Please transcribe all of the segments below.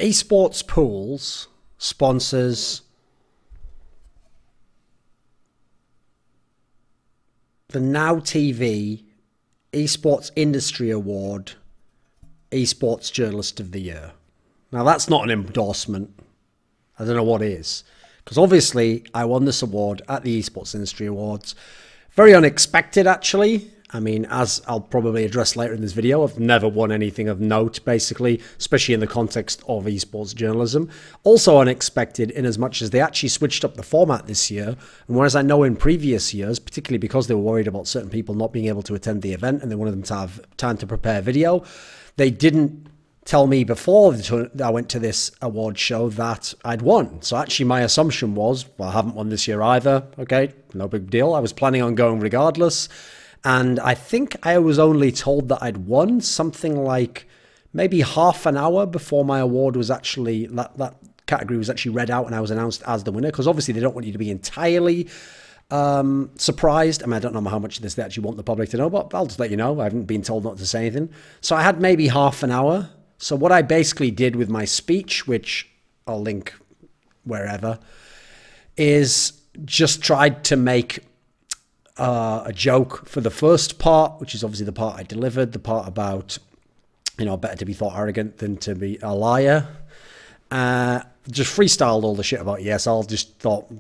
Esports pools, sponsors, the Now TV Esports Industry Award, Esports Journalist of the Year. Now, that's not an endorsement. I don't know what is. Because obviously, I won this award at the Esports Industry Awards. Very unexpected, actually. I mean, as I'll probably address later in this video, I've never won anything of note, basically, especially in the context of esports journalism. Also unexpected in as much as they actually switched up the format this year. And whereas I know in previous years, particularly because they were worried about certain people not being able to attend the event and they wanted them to have time to prepare video, they didn't tell me before I went to this award show that I'd won. So actually my assumption was, well, I haven't won this year either. Okay, no big deal. I was planning on going regardless. And I think I was only told that I'd won something like maybe half an hour before my award was actually, that category was actually read out and I was announced as the winner. Because obviously they don't want you to be entirely surprised. I mean, I don't know how much of this they actually want the public to know, but I'll just let you know. I haven't been told not to say anything. So I had maybe half an hour. So what I basically did with my speech, which I'll link wherever, is just tried to make a joke for the first part, which is obviously the part I delivered, the part about, you know, better to be thought arrogant than to be a liar. Just freestyled all the shit about ESL, just thought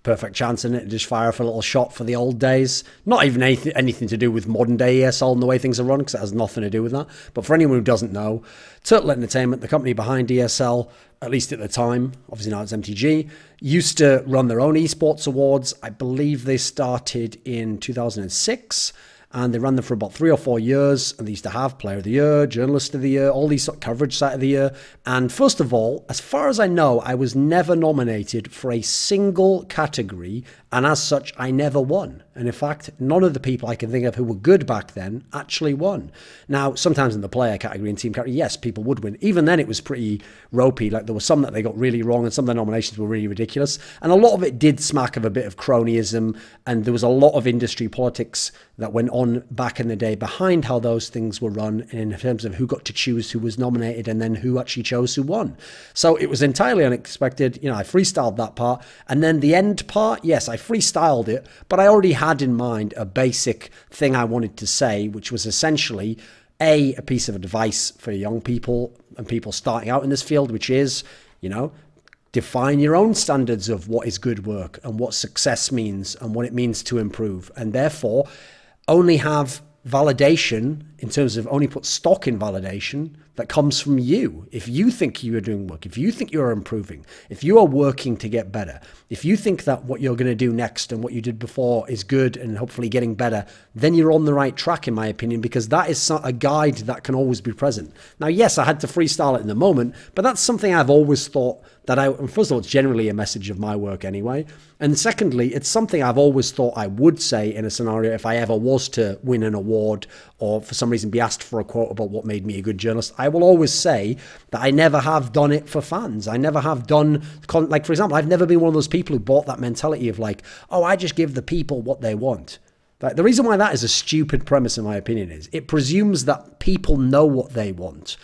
perfect chance in it, just fire off a little shot for the old days. Not even anything to do with modern day ESL and the way things are run, because it has nothing to do with that. But for anyone who doesn't know, Turtle Entertainment, the company behind ESL, at least at the time, obviously now it's MTG, used to run their own esports awards. I believe they started in 2006. And they ran them for about 3 or 4 years. And they used to have Player of the Year, Journalist of the Year, all these sort of coverage site of the year. And first of all, as far as I know, I was never nominated for a single category. And as such, I never won. And in fact, none of the people I can think of who were good back then actually won. Now, sometimes in the player category and team category, yes, people would win. Even then, it was pretty ropey. Like, there were some that they got really wrong and some of the nominations were really ridiculous. And a lot of it did smack of a bit of cronyism. And there was a lot of industry politics that went on back in the day behind how those things were run in terms of who got to choose who was nominated and then who actually chose who won. So it was entirely unexpected. You know, I freestyled that part. And then the end part, yes, I freestyled it, but I already had in mind a basic thing I wanted to say, which was essentially a piece of advice for young people and people starting out in this field, which is, you know, define your own standards of what is good work and what success means and what it means to improve. And therefore, only have validation in terms of only put stock in validation that comes from you. If you think you are doing work, if you think you are improving, if you are working to get better, if you think that what you're going to do next and what you did before is good and hopefully getting better, then you're on the right track, in my opinion, because that is a guide that can always be present. Now, yes, I had to freestyle it in the moment, but that's something I've always thought that first of all, it's generally a message of my work anyway. And secondly, it's something I've always thought I would say in a scenario if I ever was to win an award or for some reason be asked for a quote about what made me a good journalist. I will always say that I never have done it for fans. I never have done, like, for example, I've never been one of those people who bought that mentality of like, oh, I just give the people what they want. Like, the reason why that is a stupid premise, in my opinion, is it presumes that people know what they want,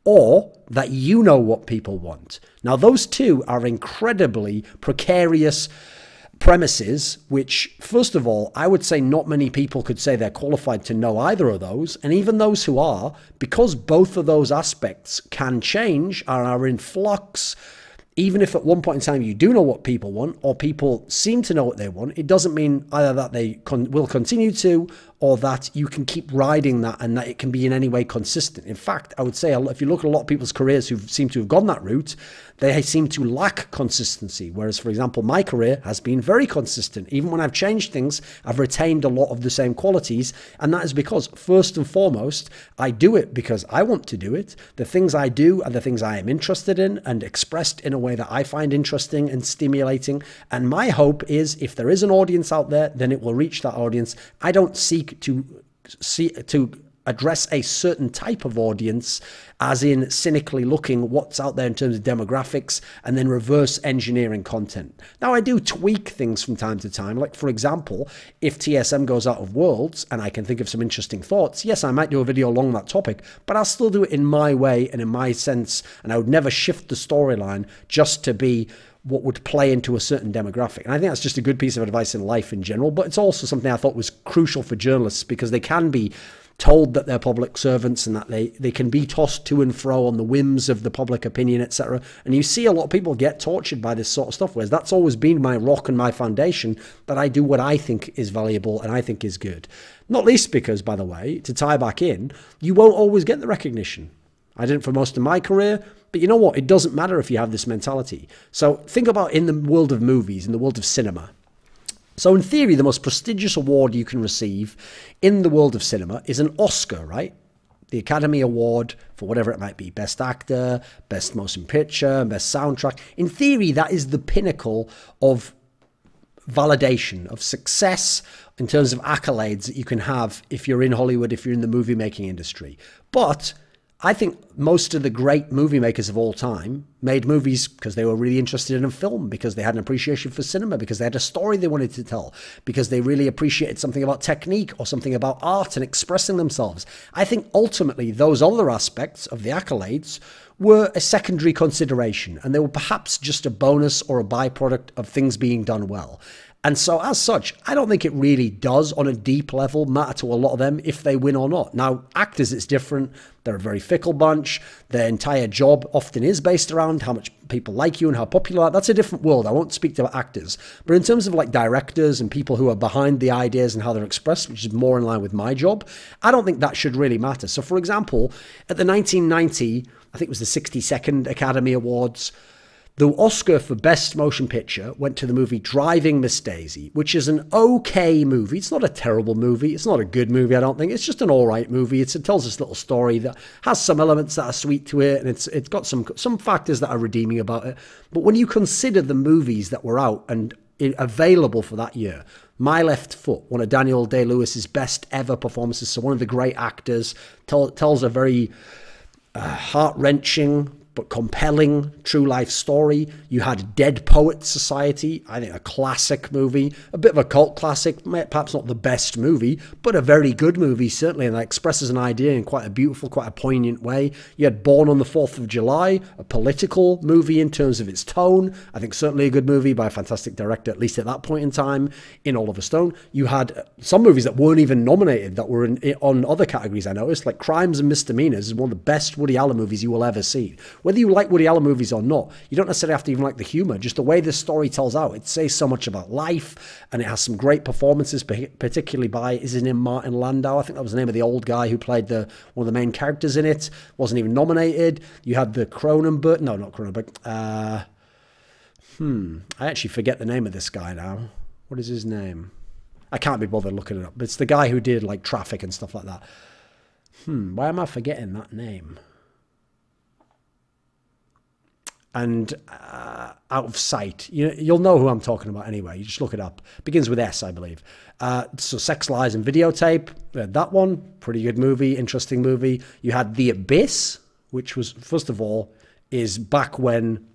or that you know what people want. Now, those two are incredibly precarious premises, which, first of all, I would say not many people could say they're qualified to know either of those. And even those who are, because both of those aspects can change and are in flux, even if at one point in time you do know what people want or people seem to know what they want, it doesn't mean either that they will continue to or that you can keep riding that and that it can be in any way consistent. In fact, I would say if you look at a lot of people's careers who seem to have gone that route, they seem to lack consistency. Whereas, for example, my career has been very consistent. Even when I've changed things, I've retained a lot of the same qualities. And that is because, first and foremost, I do it because I want to do it. The things I do are the things I am interested in and expressed in a way that I find interesting and stimulating. And my hope is if there is an audience out there, then it will reach that audience. I don't seek to address a certain type of audience, as in cynically looking what's out there in terms of demographics and then reverse engineering content. Now, I do tweak things from time to time. Like, for example, if TSM goes out of Worlds and I can think of some interesting thoughts, yes, I might do a video along that topic, but I'll still do it in my way and in my sense, and I would never shift the storyline just to be what would play into a certain demographic. And I think that's just a good piece of advice in life in general, but it's also something I thought was crucial for journalists, because they can be told that they're public servants and that they can be tossed to and fro on the whims of the public opinion, etc. And you see a lot of people get tortured by this sort of stuff, whereas that's always been my rock and my foundation, that I do what I think is valuable and I think is good. Not least because, by the way, to tie back in, you won't always get the recognition. I didn't for most of my career, but you know what? It doesn't matter if you have this mentality. So think about in the world of movies, in the world of cinema. So in theory, the most prestigious award you can receive in the world of cinema is an Oscar, right? The Academy Award for whatever it might be. Best Actor, Best Motion Picture, Best Soundtrack. In theory, that is the pinnacle of validation, of success in terms of accolades that you can have if you're in Hollywood, if you're in the movie making industry. But I think most of the great movie makers of all time made movies because they were really interested in a film, because they had an appreciation for cinema, because they had a story they wanted to tell, because they really appreciated something about technique or something about art and expressing themselves. I think ultimately those other aspects of the accolades were a secondary consideration, and they were perhaps just a bonus or a byproduct of things being done well. And so as such, I don't think it really does on a deep level matter to a lot of them if they win or not. Now, actors, it's different. They're a very fickle bunch. Their entire job often is based around how much people like you and how popular you are. That's a different world. I won't speak to actors. But in terms of like directors and people who are behind the ideas and how they're expressed, which is more in line with my job, I don't think that should really matter. So for example, at the 1990, I think it was the 62nd Academy Awards, the Oscar for Best Motion Picture went to the movie Driving Miss Daisy, which is an okay movie. It's not a terrible movie. It's not a good movie, I don't think. It's just an all right movie. It tells this little story that has some elements that are sweet to it, and it's got some factors that are redeeming about it. But when you consider the movies that were out and available for that year, My Left Foot, one of Daniel Day-Lewis's best ever performances, so one of the great actors, tells a very heart-wrenching but compelling true life story. You had Dead Poets Society, I think a classic movie, a bit of a cult classic, perhaps not the best movie, but a very good movie certainly, and that expresses an idea in quite a beautiful, quite a poignant way. You had Born on the 4th of July, a political movie in terms of its tone. I think certainly a good movie by a fantastic director, at least at that point in time, in Oliver Stone. You had some movies that weren't even nominated that were on other categories, I noticed, like Crimes and Misdemeanors is one of the best Woody Allen movies you will ever see. Whether you like Woody Allen movies or not, you don't necessarily have to even like the humor, just the way this story tells out. It says so much about life, and it has some great performances, particularly by, is his name Martin Landau? I think that was the name of the old guy who played one of the main characters in it. Wasn't even nominated. You had the Cronenberg, no, not Cronenberg. I actually forget the name of this guy now. What is his name? I can't be bothered looking it up, but it's the guy who did like Traffic and stuff like that. Why am I forgetting that name? And Out of Sight. You'll know who I'm talking about anyway. You just look it up. Begins with S, I believe. So Sex, Lies and Videotape. That one, pretty good movie, interesting movie. You had The Abyss, which was, first of all, is back when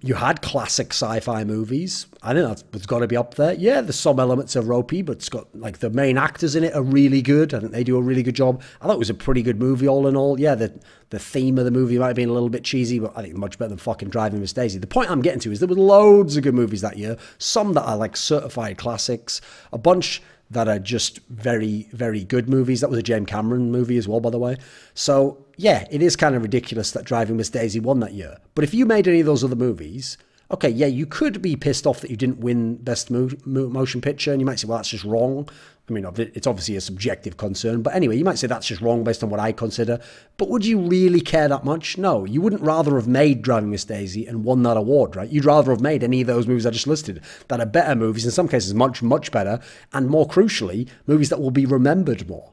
you had classic sci-fi movies. I think that's got to be up there. Yeah, there's some elements of ropey, but it's got, like, the main actors in it are really good. I think they do a really good job. I thought it was a pretty good movie all in all. Yeah, the theme of the movie might have been a little bit cheesy, but I think much better than fucking Driving Miss Daisy. The point I'm getting to is there were loads of good movies that year. Some that are like certified classics. A bunch that are just very, very good movies. That was a James Cameron movie as well, by the way. So, yeah, it is kind of ridiculous that Driving Miss Daisy won that year. But if you made any of those other movies, okay, yeah, you could be pissed off that you didn't win Best Motion Picture, and you might say, well, that's just wrong. I mean, it's obviously a subjective concern, but anyway, you might say that's just wrong based on what I consider. But would you really care that much? No, you wouldn't rather have made Driving Miss Daisy and won that award, right? You'd rather have made any of those movies I just listed that are better movies, in some cases much, much better, and more crucially, movies that will be remembered more.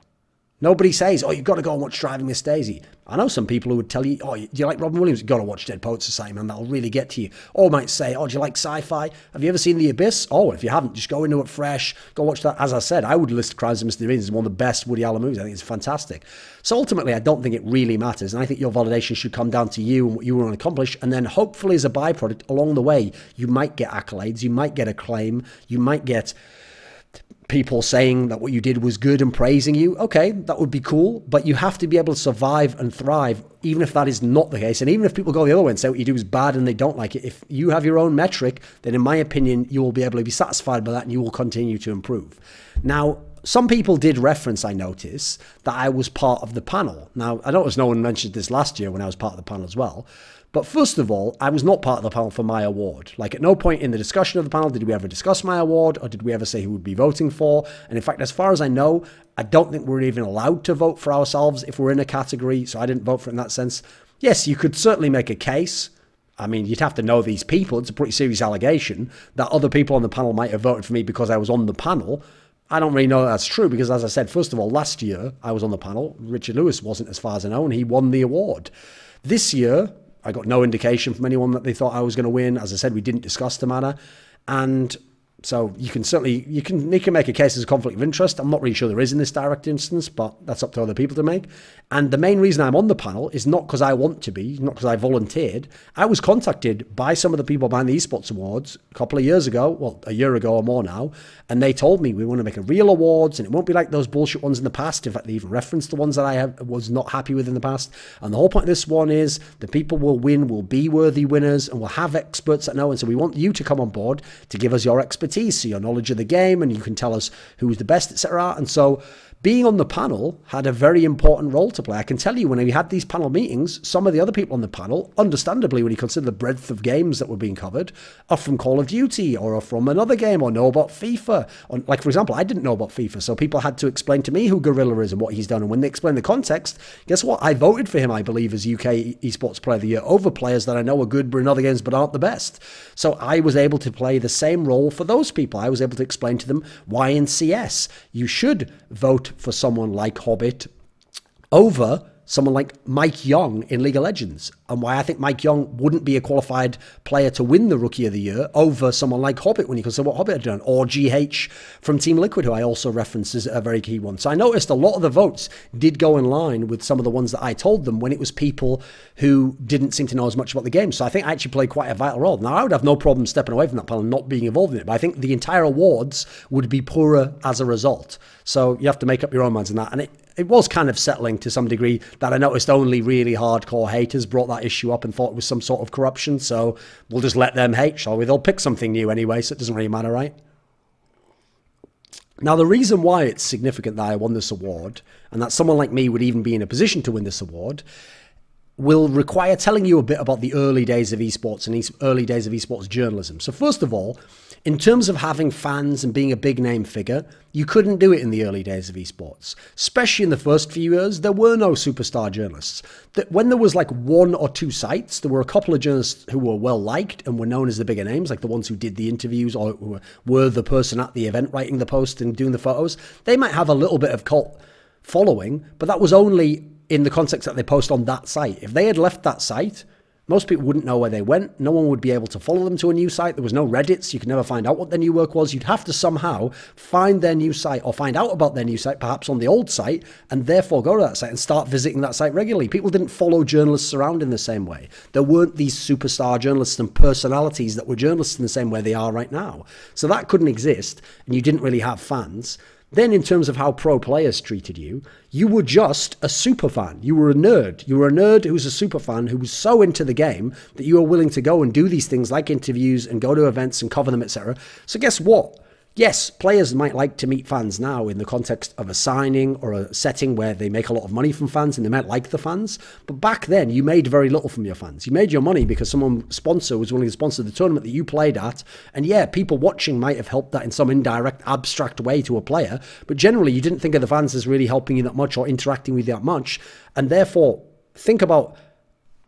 Nobody says, oh, you've got to go and watch Driving Miss Daisy. I know some people who would tell you, oh, do you like Robin Williams? You've got to watch Dead Poets Society, man. That'll really get to you. Or might say, oh, do you like sci-fi? Have you ever seen The Abyss? Oh, if you haven't, just go into it fresh. Go watch that. As I said, I would list Crimes and Misdemeanors as one of the best Woody Allen movies. I think it's fantastic. So ultimately, I don't think it really matters. And I think your validation should come down to you and what you want to accomplish. And then hopefully as a byproduct along the way, you might get accolades. You might get acclaim. You might get people saying that what you did was good and praising you. Okay, that would be cool, but you have to be able to survive and thrive, even if that is not the case. And even if people go the other way and say what you do is bad and they don't like it, if you have your own metric, then in my opinion, you will be able to be satisfied by that and you will continue to improve. Now, some people did reference, I notice, that I was part of the panel. Now, I noticed no one mentioned this last year when I was part of the panel as well. But first of all, I was not part of the panel for my award. Like, at no point in the discussion of the panel did we ever discuss my award, or did we ever say who would be voting for. And in fact, as far as I know, I don't think we're even allowed to vote for ourselves if we're in a category. So I didn't vote for it in that sense. Yes, you could certainly make a case. I mean, you'd have to know these people. It's a pretty serious allegation that other people on the panel might have voted for me because I was on the panel. I don't really know that's true because, as I said, first of all, last year I was on the panel. Richard Lewis wasn't, as far as I know, and he won the award. This year, I got no indication from anyone that they thought I was going to win. As I said, we didn't discuss the matter. And so you can certainly, you can make a case as a conflict of interest. I'm not really sure there is in this direct instance, but that's up to other people to make. And the main reason I'm on the panel is not because I want to be, not because I volunteered. I was contacted by some of the people behind the Esports Awards a couple of years ago, well, a year ago or more now, and they told me we want to make a real awards and it won't be like those bullshit ones in the past. In fact, they even referenced the ones that I was not happy with in the past. And the whole point of this one is the people will win, will be worthy winners, and will have experts that know. And so we want you to come on board to give us your expertise, so your knowledge of the game, and you can tell us who's the best, etc. And so being on the panel had a very important role to play. I can tell you, when we had these panel meetings, some of the other people on the panel, understandably, when you consider the breadth of games that were being covered, are from Call of Duty or are from another game or know about FIFA. Like, for example, I didn't know about FIFA, so people had to explain to me who Gorilla is and what he's done. And when they explained the context, guess what? I voted for him, I believe, as UK Esports Player of the Year over players that I know are good but in other games but aren't the best. So I was able to play the same role for those people. I was able to explain to them why in CS you should vote for someone like Hobbit over someone like Mike Young in League of Legends, and why I think Mike Young wouldn't be a qualified player to win the Rookie of the Year over someone like Hobbit when you consider what Hobbit had done, or GH from Team Liquid, who I also referenced as a very key one. So I noticed a lot of the votes did go in line with some of the ones that I told them when it was people who didn't seem to know as much about the game. So I think I actually played quite a vital role. Now, I would have no problem stepping away from that panel and not being involved in it, but I think the entire awards would be poorer as a result. So you have to make up your own minds on that. And it was kind of settling to some degree that I noticed only really hardcore haters brought that issue up and thought it was some sort of corruption. So we'll just let them hate, shall we? They'll pick something new anyway, so it doesn't really matter, right? Now, the reason why it's significant that I won this award, and that someone like me would even be in a position to win this award, will require telling you a bit about the early days of esports and early days of esports journalism. So first of all, in terms of having fans and being a big name figure, you couldn't do it in the early days of esports. Especially in the first few years, there were no superstar journalists. When there was like one or two sites, there were a couple of journalists who were well liked and were known as the bigger names, like the ones who did the interviews or who were the person at the event writing the post and doing the photos. They might have a little bit of cult following, but that was only in the context that they post on that site. If they had left that site, most people wouldn't know where they went. No one would be able to follow them to a new site. There was no Reddits. You could never find out what their new work was. You'd have to somehow find their new site or find out about their new site, perhaps on the old site, and therefore go to that site and start visiting that site regularly. People didn't follow journalists around in the same way. There weren't these superstar journalists and personalities that were journalists in the same way they are right now. So that couldn't exist, and you didn't really have fans. Then in terms of how pro players treated you, you were just a super fan. You were a nerd. You were a nerd who was a super fan who was so into the game that you were willing to go and do these things like interviews and go to events and cover them, etc. So guess what? Yes, players might like to meet fans now in the context of a signing or a setting where they make a lot of money from fans and they might like the fans. But back then, you made very little from your fans. You made your money because someone sponsor was willing to sponsor the tournament that you played at. And yeah, people watching might have helped that in some indirect, abstract way to a player. But generally, you didn't think of the fans as really helping you that much or interacting with you that much. And therefore, think about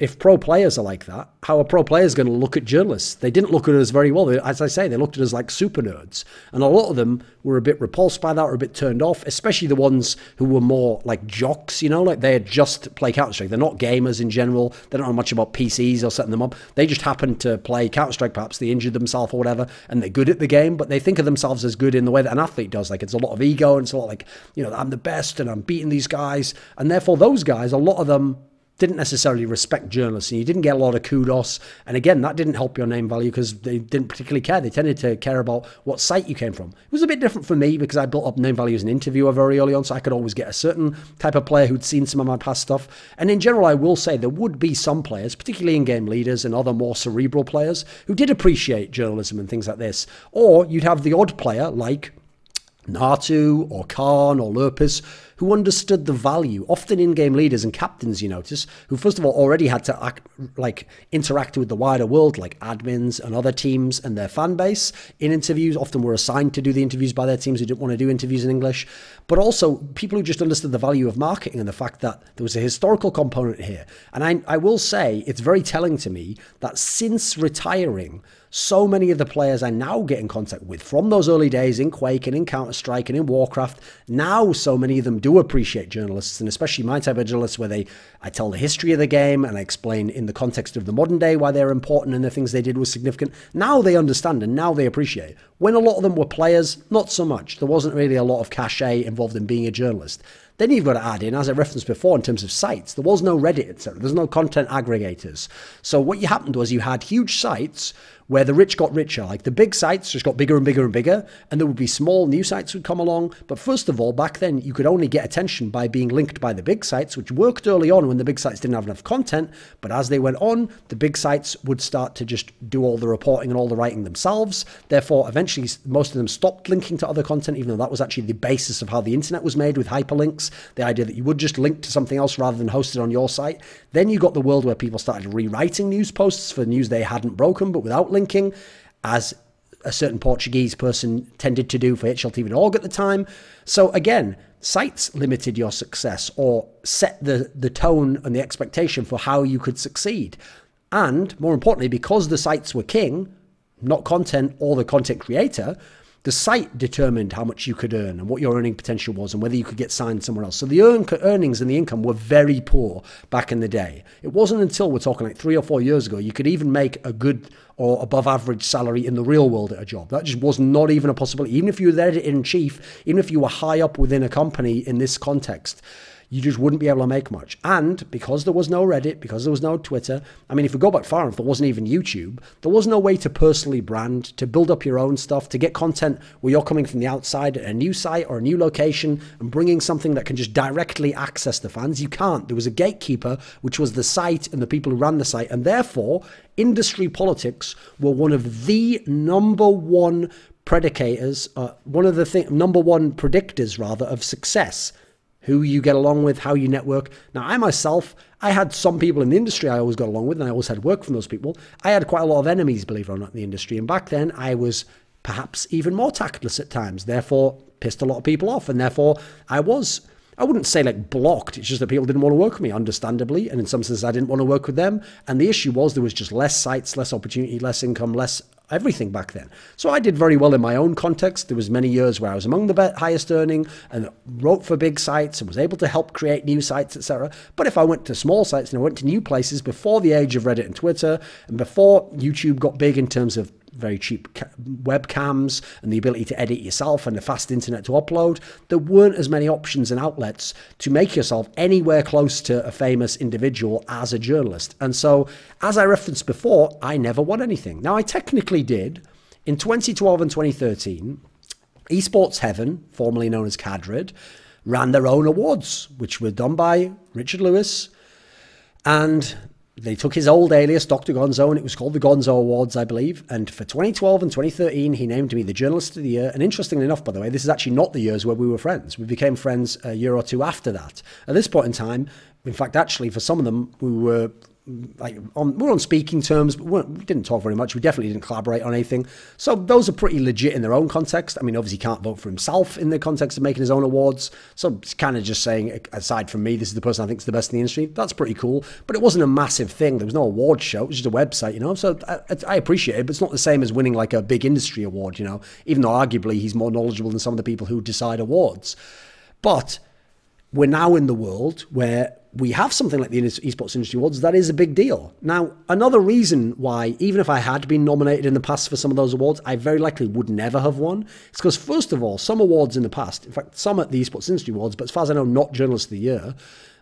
if pro players are like that, how are pro players going to look at journalists? They didn't look at us very well. As I say, they looked at us like super nerds. And a lot of them were a bit repulsed by that or a bit turned off, especially the ones who were more like jocks, you know, like they just play Counter-Strike. They're not gamers in general. They don't know much about PCs or setting them up. They just happen to play Counter-Strike, perhaps they injured themselves or whatever, and they're good at the game, but they think of themselves as good in the way that an athlete does. Like it's a lot of ego and it's a lot like, you know, I'm the best and I'm beating these guys. And therefore those guys, a lot of them didn't necessarily respect journalists and you didn't get a lot of kudos. And again, that didn't help your name value because they didn't particularly care. They tended to care about what site you came from. It was a bit different for me because I built up name value as an interviewer very early on, so I could always get a certain type of player who'd seen some of my past stuff. And in general, I will say there would be some players, particularly in-game leaders and other more cerebral players, who did appreciate journalism and things like this. Or you'd have the odd player like Natu or Khan or Lurpus who understood the value, often in-game leaders and captains, you notice, who first of all already had to interact with the wider world, like admins and other teams and their fan base in interviews, often were assigned to do the interviews by their teams who didn't want to do interviews in English, but also people who just understood the value of marketing and the fact that there was a historical component here. And I will say, it's very telling to me that since retiring, so many of the players I now get in contact with from those early days in Quake and in Counter-Strike and in Warcraft, now so many of them do appreciate journalists, and especially my type of journalists where I tell the history of the game and I explain in the context of the modern day why they're important and the things they did was significant. Now they understand and now they appreciate. When a lot of them were players, not so much. There wasn't really a lot of cachet involved in being a journalist. Then you've got to add in, as I referenced before, in terms of sites, there was no Reddit, etc. There's no content aggregators. So what happened was you had huge sites where the rich got richer. Like the big sites just got bigger and bigger and bigger, and there would be small new sites would come along. But first of all, back then, you could only get attention by being linked by the big sites, which worked early on when the big sites didn't have enough content. But as they went on, the big sites would start to just do all the reporting and all the writing themselves. Therefore, eventually, most of them stopped linking to other content, even though that was actually the basis of how the internet was made with hyperlinks, the idea that you would just link to something else rather than host it on your site. Then you got the world where people started rewriting news posts for news they hadn't broken, but without linking, as a certain Portuguese person tended to do for HLTV.org at the time. So again, sites limited your success or set the tone and the expectation for how you could succeed. And more importantly, because the sites were king, not content or the content creator, the site determined how much you could earn and what your earning potential was and whether you could get signed somewhere else. So the earnings and the income were very poor back in the day. It wasn't until we're talking like 3 or 4 years ago, you could even make a good or above average salary in the real world at a job. That just was not even a possibility. Even if you were the editor-in-chief, even if you were high up within a company in this context, you just wouldn't be able to make much. And because there was no Reddit, because there was no Twitter, I mean, if we go back far enough, there wasn't even YouTube, there was no way to personally brand, to build up your own stuff, to get content where you're coming from the outside at a new site or a new location and bringing something that can just directly access the fans. You can't. There was a gatekeeper, which was the site and the people who ran the site. And therefore, industry politics were one of the number one predicators, number one predictors, rather, of success. Who you get along with, how you network. Now, I myself, I had some people in the industry I always got along with, and I always had work from those people. I had quite a lot of enemies, believe it or not, in the industry. And back then, I was perhaps even more tactless at times, therefore pissed a lot of people off. And therefore, I wouldn't say like blocked. It's just that people didn't want to work with me, understandably. And in some sense, I didn't want to work with them. And the issue was there was just less sites, less opportunity, less income, less everything back then. So I did very well in my own context. There was many years where I was among the highest earning and wrote for big sites and was able to help create new sites, etc. But if I went to small sites and I went to new places before the age of Reddit and Twitter and before YouTube got big in terms of very cheap webcams and the ability to edit yourself and the fast internet to upload, there weren't as many options and outlets to make yourself anywhere close to a famous individual as a journalist. And so, as I referenced before, I never won anything. Now, I technically did. In 2012 and 2013, Esports Heaven, formerly known as Cadred, ran their own awards, which were done by Richard Lewis, and they took his old alias, Dr. Gonzo, and it was called the Gonzo Awards, I believe. And for 2012 and 2013, he named me the Journalist of the Year. And interestingly enough, by the way, this is actually not the years where we were friends. We became friends a year or two after that. At this point in time, in fact, actually, for some of them, we were like we're on speaking terms, but we didn't talk very much. We definitely didn't collaborate on anything. So those are pretty legit in their own context. I mean, obviously he can't vote for himself in the context of making his own awards. So it's kind of just saying, aside from me, this is the person I think is the best in the industry. That's pretty cool. But it wasn't a massive thing. There was no award show. It was just a website, you know. So I appreciate it, but it's not the same as winning like a big industry award, you know, even though arguably he's more knowledgeable than some of the people who decide awards. But we're now in the world where we have something like the Esports Industry Awards. That is a big deal. Now, another reason why, even if I had been nominated in the past for some of those awards, I very likely would never have won. It's because, first of all, some awards in the past, in fact, some at the Esports Industry Awards, but as far as I know, not Journalist of the Year,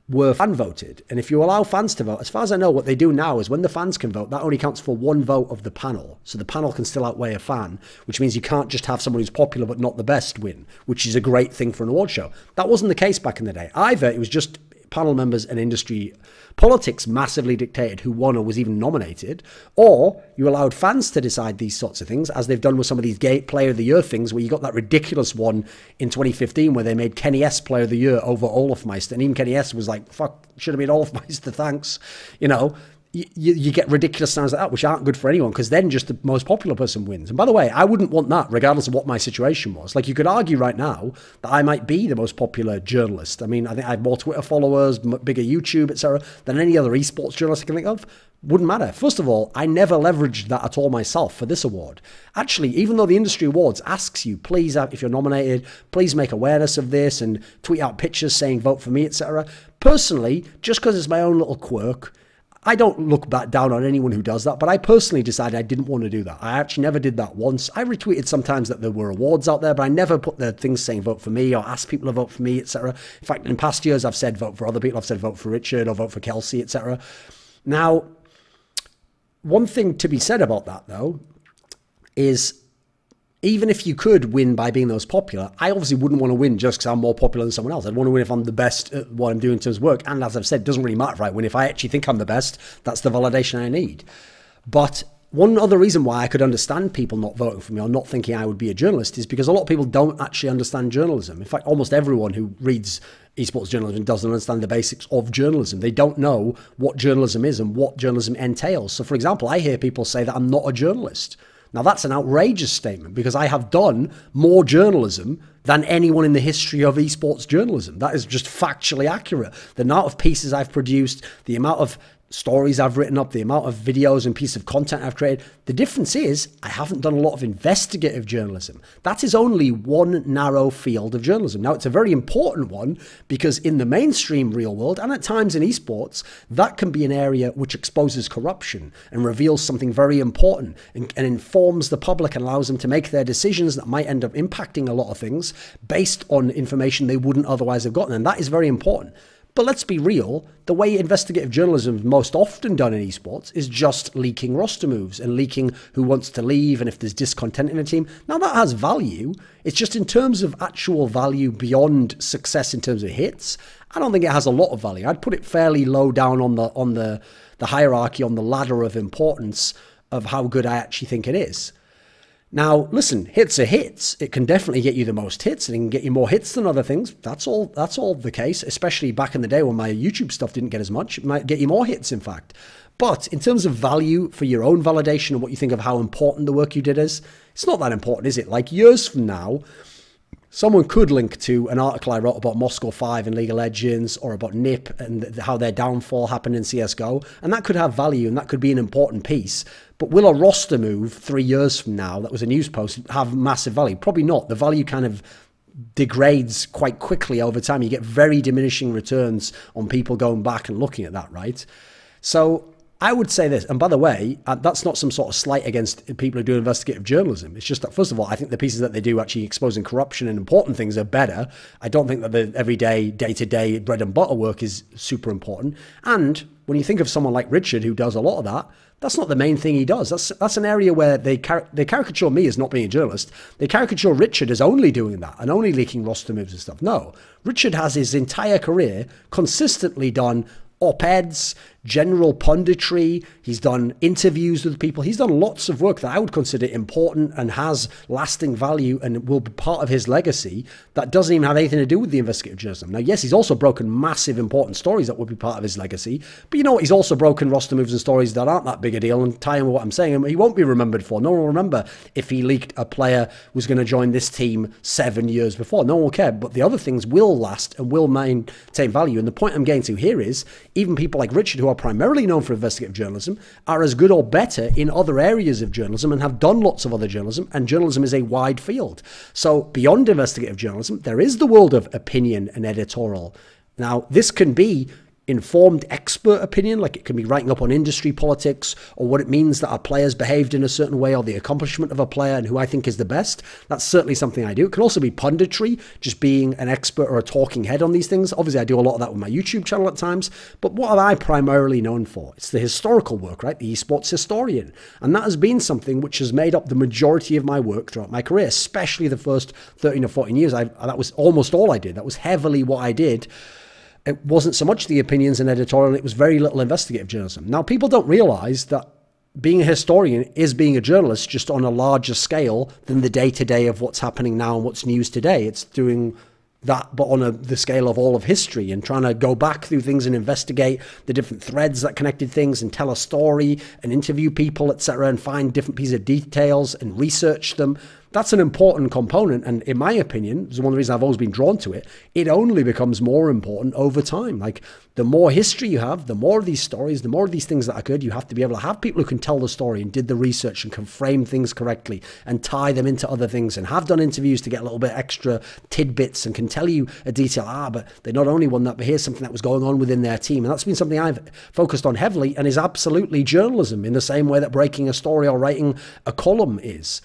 were fan voted. And if you allow fans to vote, as far as I know, what they do now is when the fans can vote, that only counts for one vote of the panel. So the panel can still outweigh a fan, which means you can't just have someone who's popular but not the best win, which is a great thing for an award show. That wasn't the case back in the day. Either it was just panel members and industry politics massively dictated who won or was even nominated, or you allowed fans to decide these sorts of things, as they've done with some of these Gay Player of the Year things, where you got that ridiculous one in 2015 where they made Kenny S Player of the Year over Olafmeister, and even Kenny S was like, fuck, should have been Olafmeister, thanks. You know, you get ridiculous sounds like that, which aren't good for anyone, because then just the most popular person wins. And by the way, I wouldn't want that regardless of what my situation was. Like, you could argue right now that I might be the most popular journalist. I mean, I think I have more Twitter followers, bigger YouTube, etc., than any other esports journalist I can think of. Wouldn't matter. First of all, I never leveraged that at all myself for this award. Actually, even though the industry awards asks you, please, if you're nominated, please make awareness of this and tweet out pictures saying vote for me, etc. Personally, just because it's my own little quirk, I don't look back down on anyone who does that, but I personally decided I didn't want to do that. I actually never did that once. I retweeted sometimes that there were awards out there, but I never put the things saying vote for me or ask people to vote for me, etc. In fact, in past years, I've said vote for other people. I've said vote for Richard or vote for Kelsey, etc. Now, one thing to be said about that, though, is even if you could win by being the most popular, I obviously wouldn't want to win just because I'm more popular than someone else. I'd want to win if I'm the best at what I'm doing in terms of work. And as I've said, it doesn't really matter if I win. If I actually think I'm the best, that's the validation I need. But one other reason why I could understand people not voting for me or not thinking I would be a journalist is because a lot of people don't actually understand journalism. In fact, almost everyone who reads esports journalism doesn't understand the basics of journalism. They don't know what journalism is and what journalism entails. So, for example, I hear people say that I'm not a journalist. Now, that's an outrageous statement because I have done more journalism than anyone in the history of esports journalism. That is just factually accurate. The amount of pieces I've produced, the amount of stories I've written up, the amount of videos and pieces of content I've created. The difference is I haven't done a lot of investigative journalism. That is only one narrow field of journalism. Now, it's a very important one because in the mainstream real world and at times in esports, that can be an area which exposes corruption and reveals something very important and informs the public and allows them to make their decisions that might end up impacting a lot of things based on information they wouldn't otherwise have gotten. And that is very important. But let's be real, the way investigative journalism is most often done in esports is just leaking roster moves and leaking who wants to leave and if there's discontent in a team. Now, that has value. It's just in terms of actual value beyond success in terms of hits, I don't think it has a lot of value. I'd put it fairly low down on the hierarchy, on the ladder of importance of how good I actually think it is. Now, listen, hits are hits. It can definitely get you the most hits and it can get you more hits than other things. That's all the case, especially back in the day when my YouTube stuff didn't get as much. It might get you more hits, in fact. But in terms of value for your own validation and what you think of how important the work you did is, it's not that important, is it? Like years from now, someone could link to an article I wrote about Moscow 5 in League of Legends or about NIP and how their downfall happened in CSGO. And that could have value and that could be an important piece. But will a roster move 3 years from now that was a news post have massive value? Probably not. The value kind of degrades quite quickly over time. You get very diminishing returns on people going back and looking at that, right? So I would say this, and by the way, that's not some sort of slight against people who do investigative journalism. It's just that, first of all, I think the pieces that they do actually exposing corruption and important things are better. I don't think that the everyday, day-to-day bread and butter work is super important. And when you think of someone like Richard, who does a lot of that, that's not the main thing he does. That's an area where they caricature me as not being a journalist. They caricature Richard as only doing that and only leaking roster moves and stuff. No, Richard has his entire career consistently done op-eds, general punditry. He's done interviews with people. He's done lots of work that I would consider important and has lasting value and will be part of his legacy that doesn't even have anything to do with the investigative journalism. Now, yes, he's also broken massive important stories that would be part of his legacy, but you know what? He's also broken roster moves and stories that aren't that big a deal, and tie in with what I'm saying, he won't be remembered for. No one will remember if he leaked a player who's going to join this team 7 years before. No one will care, but the other things will last and will maintain value. And the point I'm getting to here is even people like Richard, who are primarily known for investigative journalism, are as good or better in other areas of journalism and have done lots of other journalism, and journalism is a wide field. So beyond investigative journalism, there is the world of opinion and editorial. Now, this can be informed expert opinion, like it can be writing up on industry politics or what it means that our players behaved in a certain way or the accomplishment of a player and who I think is the best. That's certainly something I do. It can also be punditry, just being an expert or a talking head on these things. Obviously, I do a lot of that with my YouTube channel at times, but what am I primarily known for? It's the historical work, right? The esports historian. And that has been something which has made up the majority of my work throughout my career, especially the first 13 or 14 years. That was almost all I did. That was heavily what I did. It wasn't so much the opinions and editorial, it was very little investigative journalism. Now, people don't realize that being a historian is being a journalist, just on a larger scale than the day-to-day of what's happening now and what's news today. It's doing that, but on the scale of all of history, and trying to go back through things and investigate the different threads that connected things and tell a story and interview people, etc., and find different pieces of details and research them. That's an important component, and in my opinion, it's one of the reasons I've always been drawn to it. It only becomes more important over time. Like, the more history you have, the more of these stories, the more of these things that occurred, you have to be able to have people who can tell the story and did the research and can frame things correctly and tie them into other things and have done interviews to get a little bit extra tidbits and can tell you a detail. But they not only won that, but here's something that was going on within their team. And that's been something I've focused on heavily and is absolutely journalism in the same way that breaking a story or writing a column is.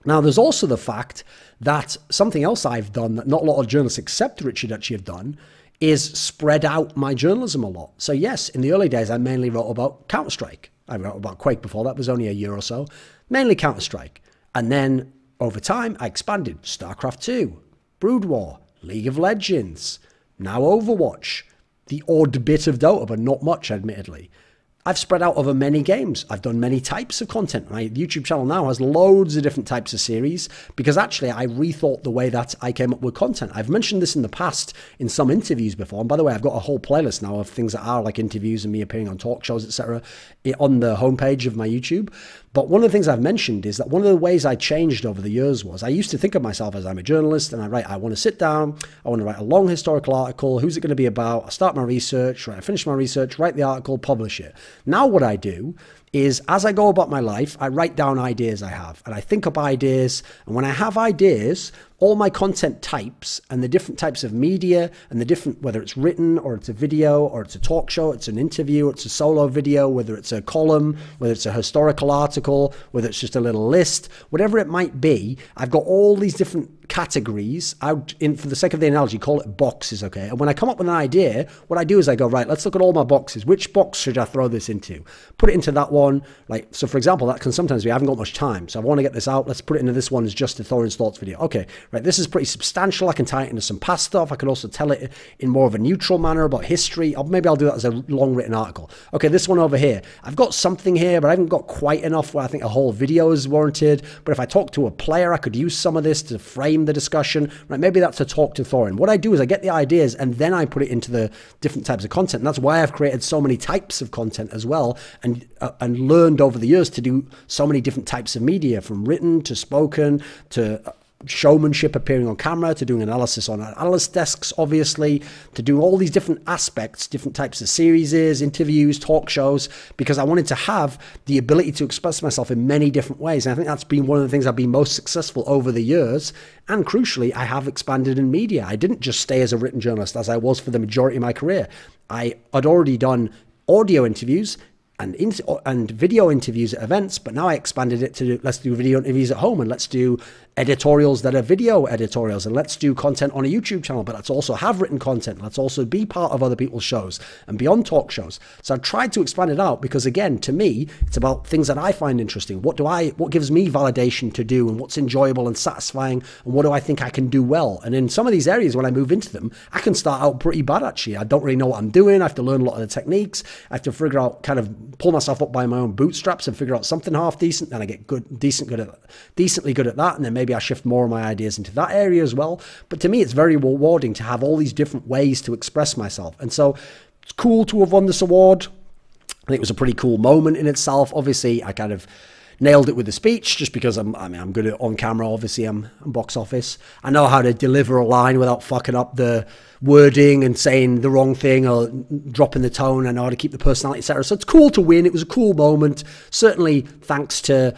Now, there's also the fact that something else I've done that not a lot of journalists except Richard actually have done is spread out my journalism a lot. So yes, in the early days, I mainly wrote about Counter-Strike. I wrote about Quake before that, was only a year or so, mainly Counter-Strike. And then over time, I expanded StarCraft 2, Brood War, League of Legends, now Overwatch, the odd bit of Dota, but not much, admittedly. I've spread out over many games. I've done many types of content. My YouTube channel now has loads of different types of series because actually I rethought the way that I came up with content. I've mentioned this in the past in some interviews before. And by the way, I've got a whole playlist now of things that are like interviews and me appearing on talk shows, etc., on the homepage of my YouTube. But one of the things I've mentioned is that one of the ways I changed over the years was I used to think of myself as I'm a journalist and I want to sit down, I want to write a long historical article, who's it going to be about, I start my research, right, I finish my research, write the article, publish it. Now what I do is as I go about my life, I write down ideas I have and I think up ideas. And when I have ideas, all my content types and the different types of media and the different, whether it's written or it's a video or it's a talk show, it's an interview, it's a solo video, whether it's a column, whether it's a historical article, whether it's just a little list, whatever it might be, I've got all these different categories. For the sake of the analogy, call it boxes, okay? And when I come up with an idea, what I do is I go, right, let's look at all my boxes. Which box should I throw this into? Put it into that one. Like, so for example, that can sometimes be, I haven't got much time, so I want to get this out. Let's put it into this one as just a Thorin's Thoughts video. Okay, right, this is pretty substantial. I can tie it into some past stuff. I can also tell it in more of a neutral manner about history. Or maybe I'll do that as a long written article. Okay, this one over here. I've got something here, but I haven't got quite enough where I think a whole video is warranted. But if I talk to a player, I could use some of this to frame the discussion. Right, maybe that's a talk to Thorin. What I do is I get the ideas and then I put it into the different types of content. And that's why I've created so many types of content as well, and learned over the years to do so many different types of media, from written to spoken to showmanship, appearing on camera, to doing analysis on analyst desks, obviously, to do all these different aspects, different types of series, interviews, talk shows, because I wanted to have the ability to express myself in many different ways. And I think that's been one of the things I've been most successful over the years. And crucially, I have expanded in media. I didn't just stay as a written journalist as I was for the majority of my career. I had already done audio interviews and video interviews at events, but now I expanded it to let's do video interviews at home and let's do editorials that are video editorials, and let's do content on a YouTube channel, but let's also have written content. Let's also be part of other people's shows and be on talk shows. So I've tried to expand it out because, again, to me, it's about things that I find interesting. What gives me validation to do, and what's enjoyable and satisfying, and what do I think I can do well? And in some of these areas, when I move into them, I can start out pretty bad, actually. I don't really know what I'm doing. I have to learn a lot of the techniques. I have to figure out, kind of pull myself up by my own bootstraps and figure out something half decent. Then I get decently good at that. And then maybe I shift more of my ideas into that area as well. But to me, it's very rewarding to have all these different ways to express myself. And so it's cool to have won this award. I think it was a pretty cool moment in itself. Obviously, I kind of nailed it with the speech just because I'm good at on camera. Obviously, I'm box office. I know how to deliver a line without fucking up the wording and saying the wrong thing or dropping the tone. I know how to keep the personality, etc. So it's cool to win. It was a cool moment. Certainly thanks to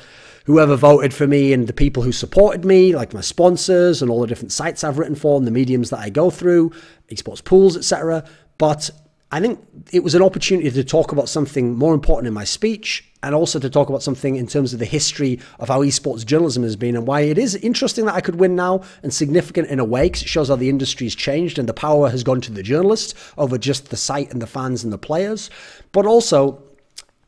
whoever voted for me and the people who supported me, like my sponsors and all the different sites I've written for and the mediums that I go through, esports pools, etc. But I think it was an opportunity to talk about something more important in my speech, and also to talk about something in terms of the history of how esports journalism has been and why it is interesting that I could win now, and significant in a way because it shows how the industry's changed and the power has gone to the journalist over just the site and the fans and the players. But also,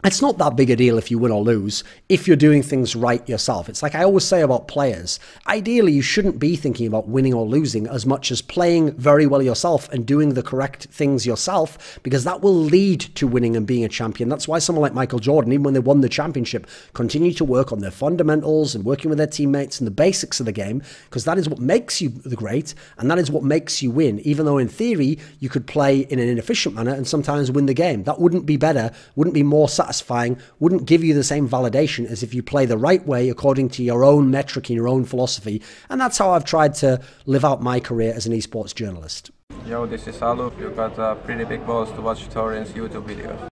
it's not that big a deal if you win or lose if you're doing things right yourself. It's like I always say about players. Ideally, you shouldn't be thinking about winning or losing as much as playing very well yourself and doing the correct things yourself, because that will lead to winning and being a champion. That's why someone like Michael Jordan, even when they won the championship, continued to work on their fundamentals and working with their teammates and the basics of the game, because that is what makes you the great and that is what makes you win. Even though in theory, you could play in an inefficient manner and sometimes win the game. That wouldn't be better, wouldn't be more satisfying, wouldn't give you the same validation as if you play the right way according to your own metric and your own philosophy. And that's how I've tried to live out my career as an esports journalist. Yo, this is Alup. You got pretty big balls to watch Thorin's YouTube videos.